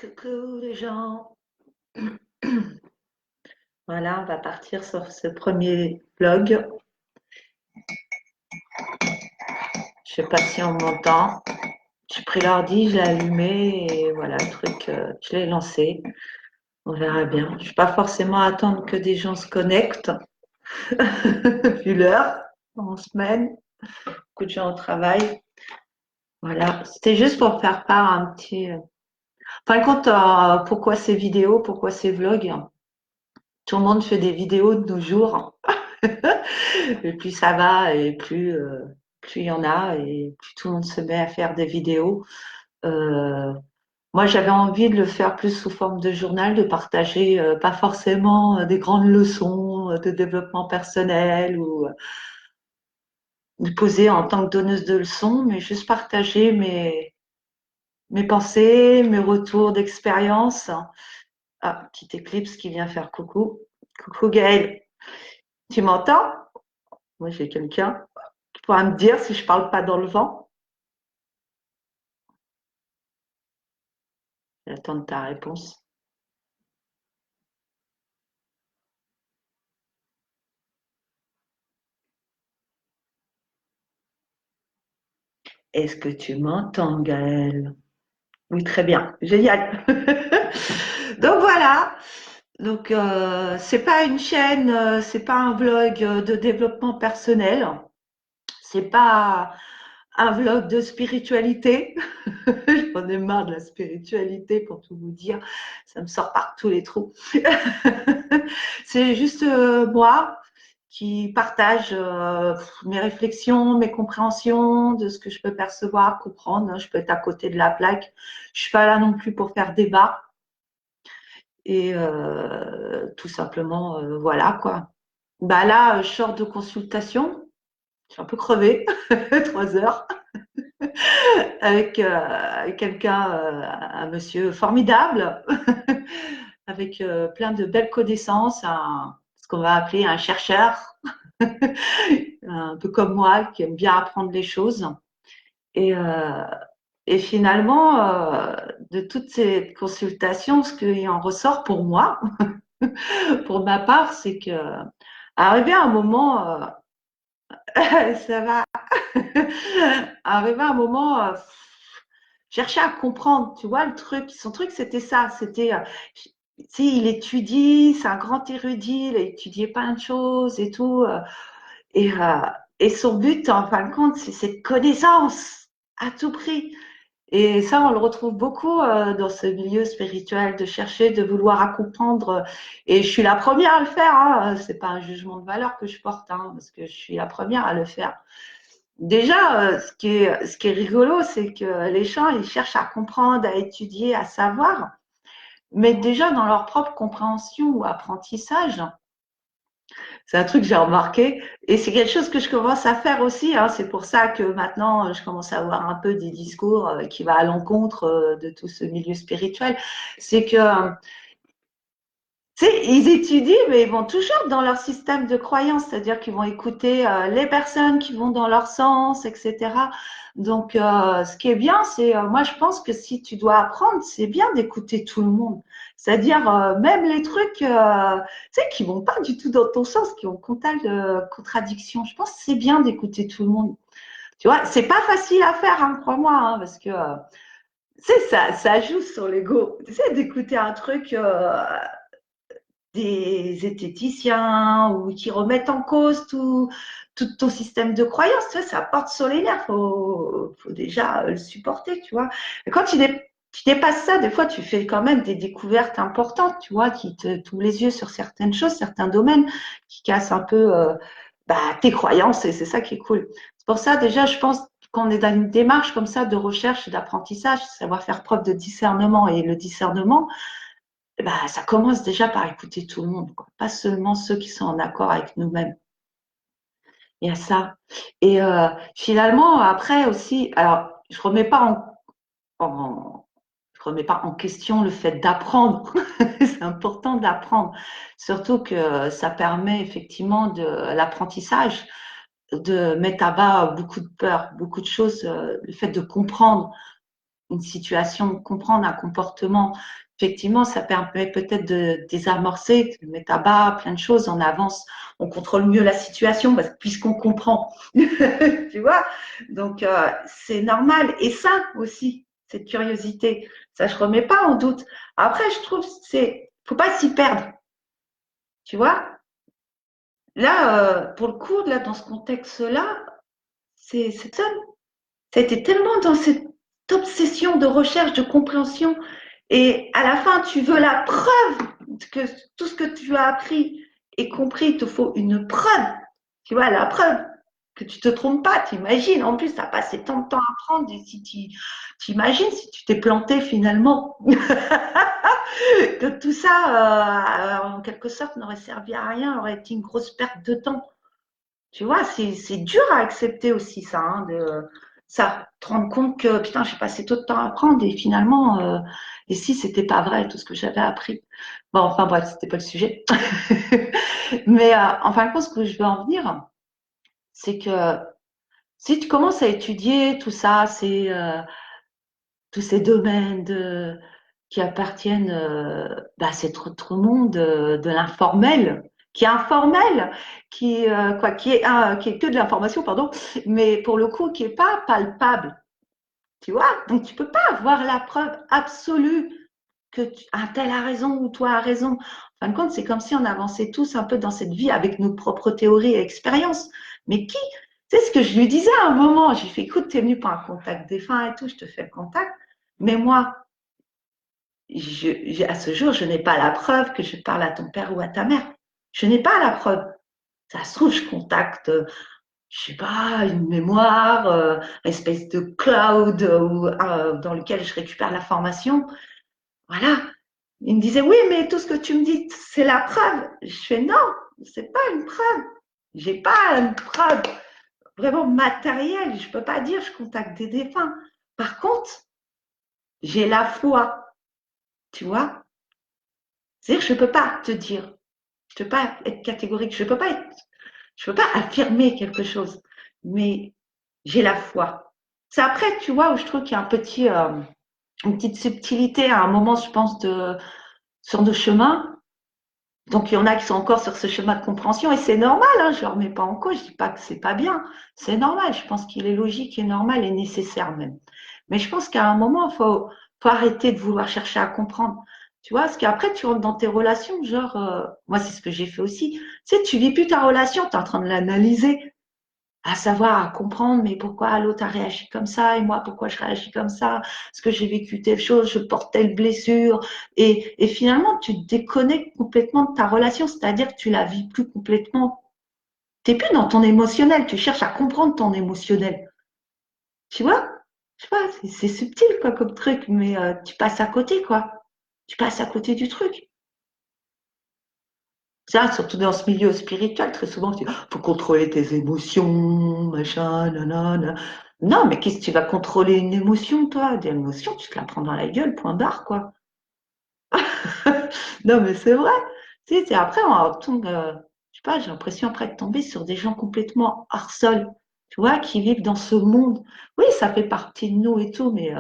Coucou les gens. Voilà, on va partir sur ce premier vlog. Je sais pas si on m'entend. J'ai pris l'ordi, je l'ai allumé et voilà, le truc, je l'ai lancé. On verra bien. Je ne vais pas forcément attendre que des gens se connectent, vu l'heure, en semaine. Beaucoup de gens au travail. Voilà, c'était juste pour faire part un petit. Enfin, compte, pourquoi ces vidéos, pourquoi ces vlogs? Tout le monde fait des vidéos de nos jours. Et plus ça va, et plus il y en a, et plus tout le monde se met à faire des vidéos. Euh, Moi, j'avais envie de le faire plus sous forme de journal, de partager pas forcément des grandes leçons de développement personnel ou de poser en tant que donneuse de leçons, mais juste partager mes pensées, mes retours d'expérience. Ah, petite éclipse qui vient faire coucou. Coucou Gaëlle, tu m'entends? Moi, j'ai quelqu'un qui pourra me dire si je parle pas dans le vent. J'attends ta réponse. Est-ce que tu m'entends, Gaëlle? Oui, très bien. Génial. Donc voilà. Donc c'est pas une chaîne, c'est pas un vlog de développement personnel. C'est pas un vlog de spiritualité. J'en ai marre de la spiritualité pour tout vous dire. Ça me sort par tous les trous. C'est juste moi qui partage mes réflexions, mes compréhensions de ce que je peux percevoir, comprendre. Je peux être à côté de la plaque. Je suis pas là non plus pour faire débat. Et tout simplement, voilà quoi. Bah là, je sors de consultation. Je suis un peu crevée, 3 heures, avec quelqu'un, un monsieur formidable, avec plein de belles connaissances, ce qu'on va appeler un chercheur, un peu comme moi, qui aime bien apprendre les choses. Et, euh, et finalement, de toutes ces consultations, ce qui en ressort pour moi, pour ma part, c'est que arrivé à un moment, ça va, arrivé à un moment, chercher à comprendre, tu vois, le truc, son truc, c'était ça, c'était, si il étudie, c'est un grand érudit, il a étudié plein de choses et tout, et, euh, et son but, en fin de compte, c'est cette connaissance à tout prix. Et ça, on le retrouve beaucoup dans ce milieu spirituel, de chercher, de vouloir à comprendre. Et je suis la première à le faire. Hein. C'est pas un jugement de valeur que je porte, hein, parce que je suis la première à le faire. Déjà, ce qui est rigolo, c'est que les gens, ils cherchent à comprendre, à étudier, à savoir, mais déjà dans leur propre compréhension ou apprentissage, c'est un truc que j'ai remarqué et c'est quelque chose que je commence à faire aussi. Hein. C'est pour ça que maintenant, je commence à avoir un peu des discours qui vont à l'encontre de tout ce milieu spirituel. C'est que, tu sais, ils étudient, mais ils vont toujours dans leur système de croyance, c'est-à-dire qu'ils vont écouter les personnes qui vont dans leur sens, etc. Donc, ce qui est bien, c'est, moi, je pense que si tu dois apprendre, c'est bien d'écouter tout le monde. C'est-à-dire, même les trucs, tu sais, qui vont pas du tout dans ton sens, qui ont total contradiction. Je pense que c'est bien d'écouter tout le monde. Tu vois, c'est pas facile à faire, hein, crois-moi, hein, parce que, tu sais, ça joue sur l'ego. Tu sais, d'écouter un truc, des zététiciens ou qui remettent en cause tout ton système de croyance, tu vois, ça porte sur les nerfs, faut déjà le supporter, tu vois. Et quand tu dépasses ça, des fois, tu fais quand même des découvertes importantes, tu vois, qui t'ouvrent les yeux sur certaines choses, certains domaines, qui cassent un peu tes croyances, et c'est ça qui est cool. C'est pour ça, déjà, je pense qu'on est dans une démarche comme ça de recherche et d'apprentissage, savoir faire preuve de discernement. Et le discernement, bah, ça commence déjà par écouter tout le monde, quoi. Pas seulement ceux qui sont en accord avec nous-mêmes. Il y a ça. Et finalement, après aussi, alors, je remets pas en question le fait d'apprendre. C'est important d'apprendre, surtout que ça permet effectivement de l'apprentissage, de mettre à bas beaucoup de peurs, beaucoup de choses, le fait de comprendre. une situation, comprendre un comportement, effectivement, ça permet peut-être de désamorcer, de mettre à bas plein de choses, on avance, on contrôle mieux la situation puisqu'on comprend. Tu vois? Donc, c'est normal. Et ça aussi, cette curiosité, ça, je remets pas en doute. Après, je trouve faut pas s'y perdre. Tu vois? Là, pour le coup, là, dans ce contexte-là, c'est ça. Ça a été tellement dans cette obsession de recherche, de compréhension. Et à la fin, tu veux la preuve que tout ce que tu as appris et compris, il te faut une preuve. Tu vois, la preuve que tu te trompes pas, t'imagines. En plus, tu as passé tant de temps à apprendre. Et si tu t'imagines si tu t'es planté finalement, que tout ça, en quelque sorte, n'aurait servi à rien, aurait été une grosse perte de temps. Tu vois, c'est dur à accepter aussi ça, hein, ça, te rendre compte que putain, j'ai passé tout de temps à apprendre et finalement, et si c'était pas vrai tout ce que j'avais appris. Bon, enfin bref, c'était pas le sujet. Mais en fin de compte, ce que je veux en venir, c'est que si tu commences à étudier tout ça, tous ces domaines qui appartiennent à cet autre monde de l'informel, qui est informel, qui est que de l'information, pardon, mais pour le coup qui est pas palpable, tu vois. Donc tu peux pas avoir la preuve absolue que un tel a raison ou toi a raison. En fin de compte, c'est comme si on avançait tous un peu dans cette vie avec nos propres théories et expériences. Mais qui, c'est ce que je lui disais à un moment. J'ai fait, écoute, t'es venu pour un contact défunt et tout, je te fais le contact. Mais moi, à ce jour, je n'ai pas la preuve que je parle à ton père ou à ta mère. Je n'ai pas la preuve. Ça se trouve, je contacte, je sais pas, une mémoire, une espèce de cloud dans lequel je récupère l'information. Voilà. Il me disait, oui, mais tout ce que tu me dis, c'est la preuve. Je fais, non, c'est pas une preuve. J'ai pas une preuve vraiment matérielle. Je peux pas dire, je contacte des défunts. Par contre, j'ai la foi, tu vois. C'est-à-dire, je peux pas te dire, je peux pas être catégorique, je peux pas affirmer quelque chose, mais j'ai la foi. C'est après, tu vois, où je trouve qu'il y a une petite subtilité à un moment, je pense, sur nos chemins. Donc, il y en a qui sont encore sur ce chemin de compréhension et c'est normal, hein, je ne le remets pas en cause, je dis pas que c'est pas bien, c'est normal, je pense qu'il est logique et normal et nécessaire même. Mais je pense qu'à un moment, faut arrêter de vouloir chercher à comprendre. Tu vois, parce qu'après, tu rentres dans tes relations, genre, moi, c'est ce que j'ai fait aussi. Tu sais, tu vis plus ta relation, tu es en train de l'analyser, à savoir, à comprendre, mais pourquoi l'autre a réagi comme ça et moi, pourquoi je réagis comme ça, parce que j'ai vécu telle chose, je porte telle blessure. Et finalement, tu te déconnectes complètement de ta relation, c'est-à-dire que tu la vis plus complètement. Tu n'es plus dans ton émotionnel, tu cherches à comprendre ton émotionnel. Tu vois? Je sais pas, c'est subtil quoi comme truc, mais tu passes à côté quoi. Tu passes à côté du truc. Ça, surtout dans ce milieu spirituel, très souvent, tu dis, faut contrôler tes émotions, machin, nanana. Non, mais qu'est-ce que tu vas contrôler une émotion, toi? Des émotions, tu te la prends dans la gueule, point barre, quoi. Non, mais c'est vrai. Tu sais, après, on retombe, je sais pas, j'ai l'impression après de tomber sur des gens complètement hors sol, tu vois, qui vivent dans ce monde. Oui, ça fait partie de nous et tout, mais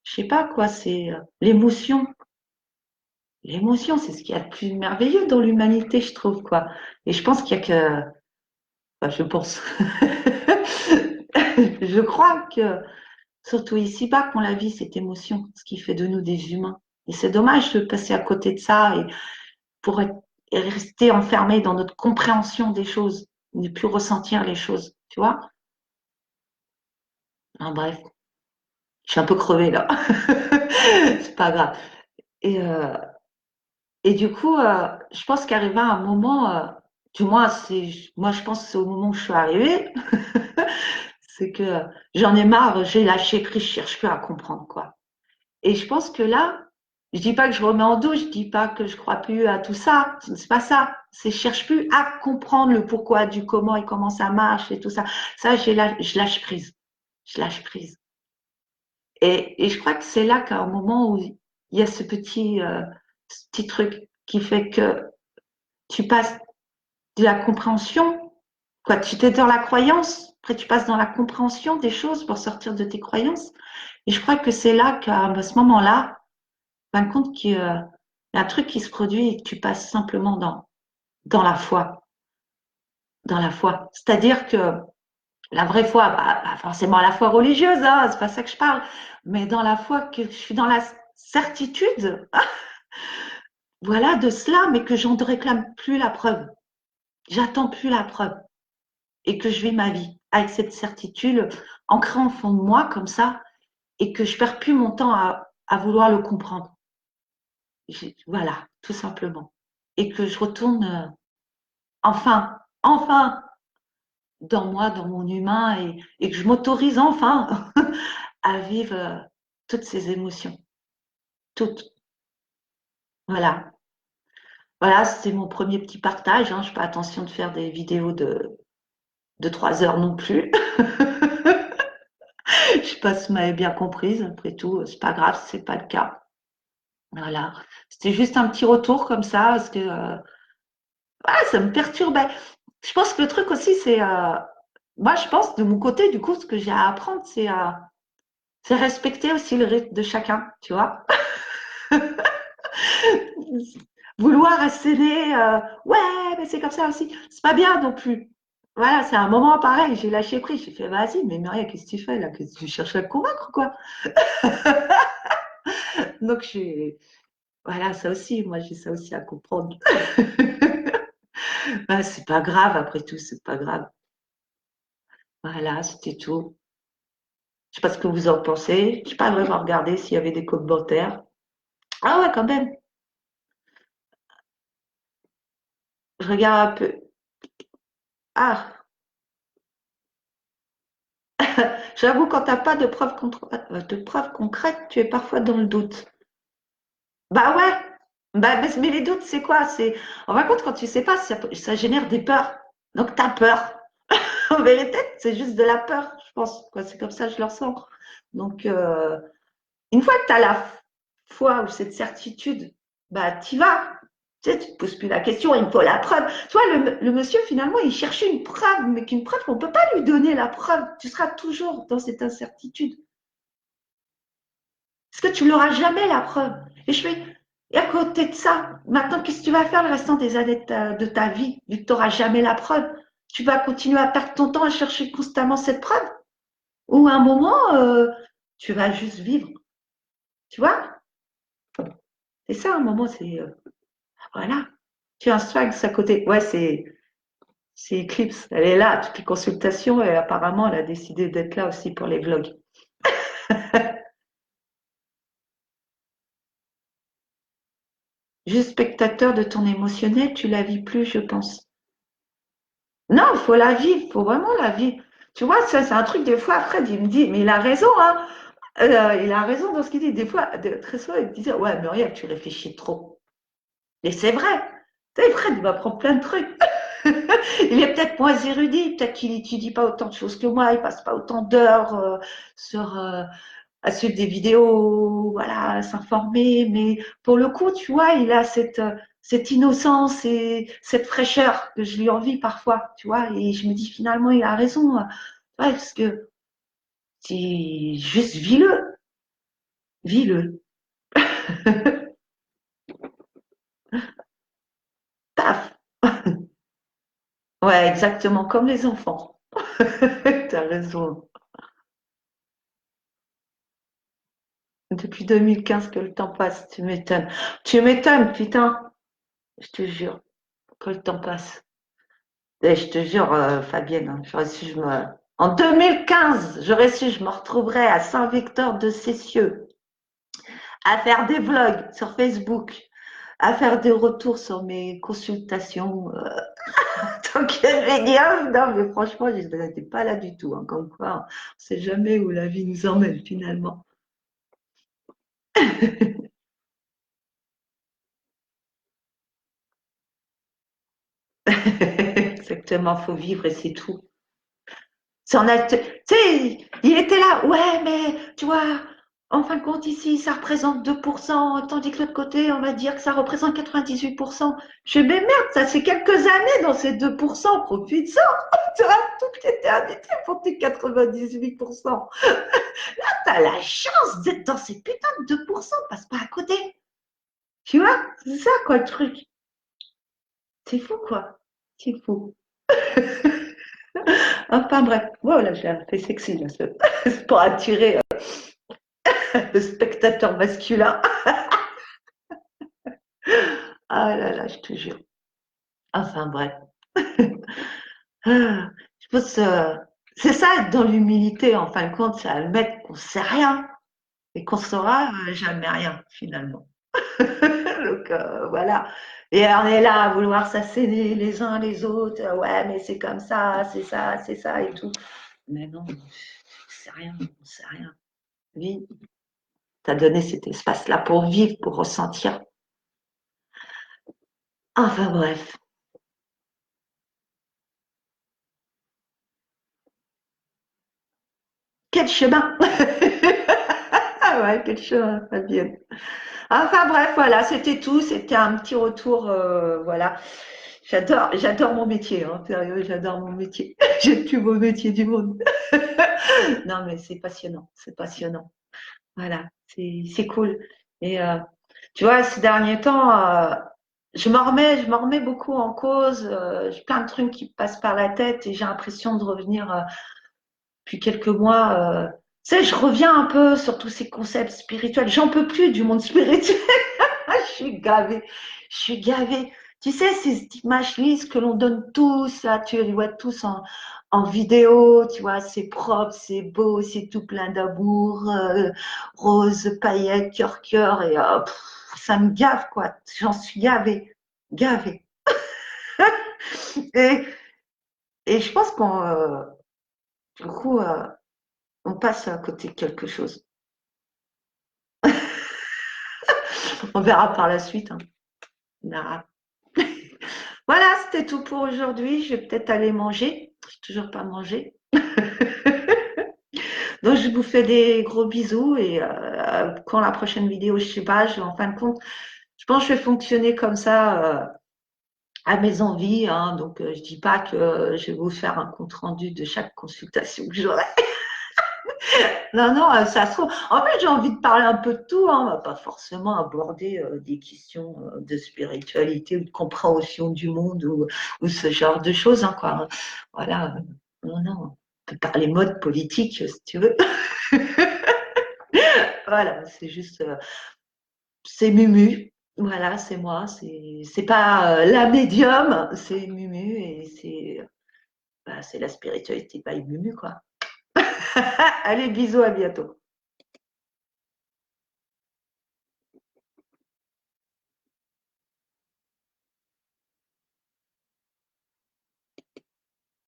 je sais pas quoi, c'est l'émotion. L'émotion, c'est ce qu'il y a de plus merveilleux dans l'humanité, je trouve, quoi. Et je pense qu'il y a que, enfin, je pense, je crois que, surtout ici-bas, qu'on la vit, cette émotion, ce qui fait de nous des humains. Et c'est dommage de passer à côté de ça et pour et rester enfermé dans notre compréhension des choses, ne plus ressentir les choses, tu vois. Enfin, bref, je suis un peu crevée là. C'est pas grave. Et, euh, Et du coup, je pense qu'arrivé à un moment, du moins, moi je pense que c'est au moment où je suis arrivée, c'est que j'en ai marre, j'ai lâché prise, je cherche plus à comprendre quoi. Et je pense que là, je dis pas que je remets en doute, je dis pas que je crois plus à tout ça, c'est pas ça. C'est je cherche plus à comprendre le pourquoi du comment et comment ça marche et tout ça. Ça, je lâche prise, je lâche prise. Et je crois que c'est là qu'à un moment où il y a ce petit truc qui fait que tu passes de la compréhension, quoi. Tu étais dans la croyance, après tu passes dans la compréhension des choses pour sortir de tes croyances. Et je crois que c'est là qu'à ce moment-là, fin de compte qu'il y a un truc qui se produit et que tu passes simplement dans la foi, dans la foi. C'est-à-dire que la vraie foi, pas forcément la foi religieuse, hein, c'est pas ça que je parle, mais dans la foi que je suis dans la certitude, voilà, de cela, mais que je ne réclame plus la preuve. J'attends plus la preuve et que je vis ma vie avec cette certitude ancrée en fond de moi comme ça et que je perds plus mon temps à vouloir le comprendre. Voilà, tout simplement. Et que je retourne enfin, dans moi, dans mon humain et que je m'autorise enfin à vivre toutes ces émotions. Toutes. Voilà. Voilà, c'était mon premier petit partage. Hein. Je fais pas attention de faire des vidéos de 3 heures non plus. Je sais pas si vous m'avez bien comprise. Après tout, c'est pas grave, c'est pas le cas. Voilà. C'était juste un petit retour comme ça parce que ça me perturbait. Je pense que le truc aussi, c'est moi, je pense de mon côté, du coup, ce que j'ai à apprendre, c'est respecter aussi le rythme de chacun, tu vois. Vouloir asséner, ouais, mais c'est comme ça aussi, c'est pas bien non plus. Voilà, c'est un moment pareil, j'ai lâché prise, j'ai fait, vas-y, mais Maria, qu'est-ce que tu fais là? Qu'est-ce que tu cherches à te convaincre, quoi? Donc, voilà, ça aussi, moi, j'ai ça aussi à comprendre. C'est pas grave, après tout, c'est pas grave. Voilà, c'était tout. Je sais pas ce que vous en pensez. Je sais pas vraiment regarder s'il y avait des commentaires. Ah ouais, quand même. Je regarde un peu. Ah, j'avoue, quand t'as pas de preuves concrètes, tu es parfois dans le doute. Bah ouais. Mais les doutes, c'est quoi? En fin de compte, quand tu sais pas, ça génère des peurs. Donc, t'as peur. En vérité, c'est juste de la peur, je pense. Quoi. C'est comme ça que je le ressens. Donc, une fois que tu as la foi ou cette certitude, bah, tu y vas. Tu sais, tu te poses plus la question, il me faut la preuve. Tu vois, le monsieur, finalement, il cherchait une preuve, mais qu'une preuve, on ne peut pas lui donner la preuve. Tu seras toujours dans cette incertitude. Parce que tu n'auras jamais la preuve. Et je fais, et à côté de ça, maintenant, qu'est-ce que tu vas faire le restant des années de ta vie, vu que tu n'auras jamais la preuve? Tu vas continuer à perdre ton temps à chercher constamment cette preuve? Ou à un moment, tu vas juste vivre. Tu vois? C'est ça, un moment, voilà. Tu as un Sphinx à côté. Ouais, c'est Eclipse. Elle est là à toutes les consultations et apparemment, elle a décidé d'être là aussi pour les vlogs. Juste spectateur de ton émotionnel, tu la vis plus, je pense. Non, il faut la vivre, il faut vraiment la vivre. Tu vois, ça, c'est un truc, des fois, Fred, il me dit, mais il a raison, hein. Il a raison dans ce qu'il dit. Des fois, très souvent, il me disait, ouais, Muriel, tu réfléchis trop. Et c'est vrai. Tu sais, Fred, il m'apprend plein de trucs. Il est peut-être moins érudit, peut-être qu'il n'étudie pas autant de choses que moi, il passe pas autant d'heures sur à suivre des vidéos, voilà, à s'informer, mais pour le coup, tu vois, il a cette innocence et cette fraîcheur que je lui envie parfois, tu vois, et je me dis finalement, il a raison, ouais, parce que c'est juste vis-le, vis-le, paf. Ouais, exactement, comme les enfants. T'as raison. Depuis 2015 que le temps passe, tu m'étonnes. Tu m'étonnes, putain, je te jure, que le temps passe. Et je te jure, Fabienne, hein, j'aurais su, en 2015, j'aurais su, je me retrouverais à Saint-Victor de Cessieux, à faire des vlogs sur Facebook, à faire des retours sur mes consultations. Tant que médium, non, mais franchement, je n'étais pas là du tout. Hein, comme quoi, on ne sait jamais où la vie nous emmène finalement. Exactement, faut vivre et c'est tout. Tu sais, il était là, ouais, mais tu vois, En fin de compte, ici, ça représente 2%, tandis que l'autre côté, on va dire que ça représente 98%. Je fais, mais merde, ça fait quelques années dans ces 2%, profite-en, tu auras toute l'éternité pour tes 98%. Là, t'as la chance d'être dans ces putains de 2%, passe pas à côté. Tu vois, c'est ça, quoi, le truc. C'est fou, quoi. C'est fou. Enfin, bref. Voilà, j'ai un fait sexy, là, c'est pour attirer le spectateur masculin. Ah là là, je te jure. Enfin, bref. Ah, je pense, c'est ça, être dans l'humilité, en fin de compte, c'est admettre qu'on sait rien et qu'on saura jamais rien, finalement. Donc, voilà. Et on est là à vouloir s'asséner les uns les autres. Ouais, mais c'est comme ça, c'est ça et tout. Mais non, on sait rien, on sait rien. Vie, t'as donné cet espace-là pour vivre, pour ressentir. Enfin, bref. Quel chemin! Ah ouais, quel chemin, Fabienne. Enfin bref, voilà, c'était tout. C'était un petit retour, voilà. J'adore mon métier, hein, sérieux, j'adore mon métier. J'ai le plus beau métier du monde. Non, mais c'est passionnant, c'est passionnant. Voilà, c'est cool. Et tu vois, ces derniers temps, je me remets beaucoup en cause. J'ai plein de trucs qui me passent par la tête et j'ai l'impression de revenir depuis quelques mois. Tu sais, je reviens un peu sur tous ces concepts spirituels. J'en peux plus du monde spirituel. Je suis gavée. Je suis gavée. Tu sais, ces images lisses que l'on donne tous, là, tu les vois tous en vidéo, tu vois, c'est propre, c'est beau, c'est tout plein d'amour, rose, paillettes, cœur, et ça me gave, quoi. J'en suis gavée, gavée. Et, et je pense du coup, on passe à côté de quelque chose. On verra par la suite, hein. On verra. Voilà, c'était tout pour aujourd'hui. Je vais peut-être aller manger. Je n'ai toujours pas mangé. Donc, je vous fais des gros bisous et quand la prochaine vidéo, je sais pas, en fin de compte, je pense que je vais fonctionner comme ça à mes envies, hein. Donc, je dis pas que je vais vous faire un compte rendu de chaque consultation que j'aurai. Non, non, ça se trouve. En fait, j'ai envie de parler un peu de tout, hein. On va pas forcément aborder des questions de spiritualité ou de compréhension du monde ou ce genre de choses, hein, quoi. Voilà. Non, non. On peut parler mode politique, si tu veux. Voilà, c'est juste, c'est Mumu. Voilà, c'est moi. C'est pas la médium, c'est Mumu et c'est la spiritualité by Mumu, quoi. Allez, bisous, à bientôt.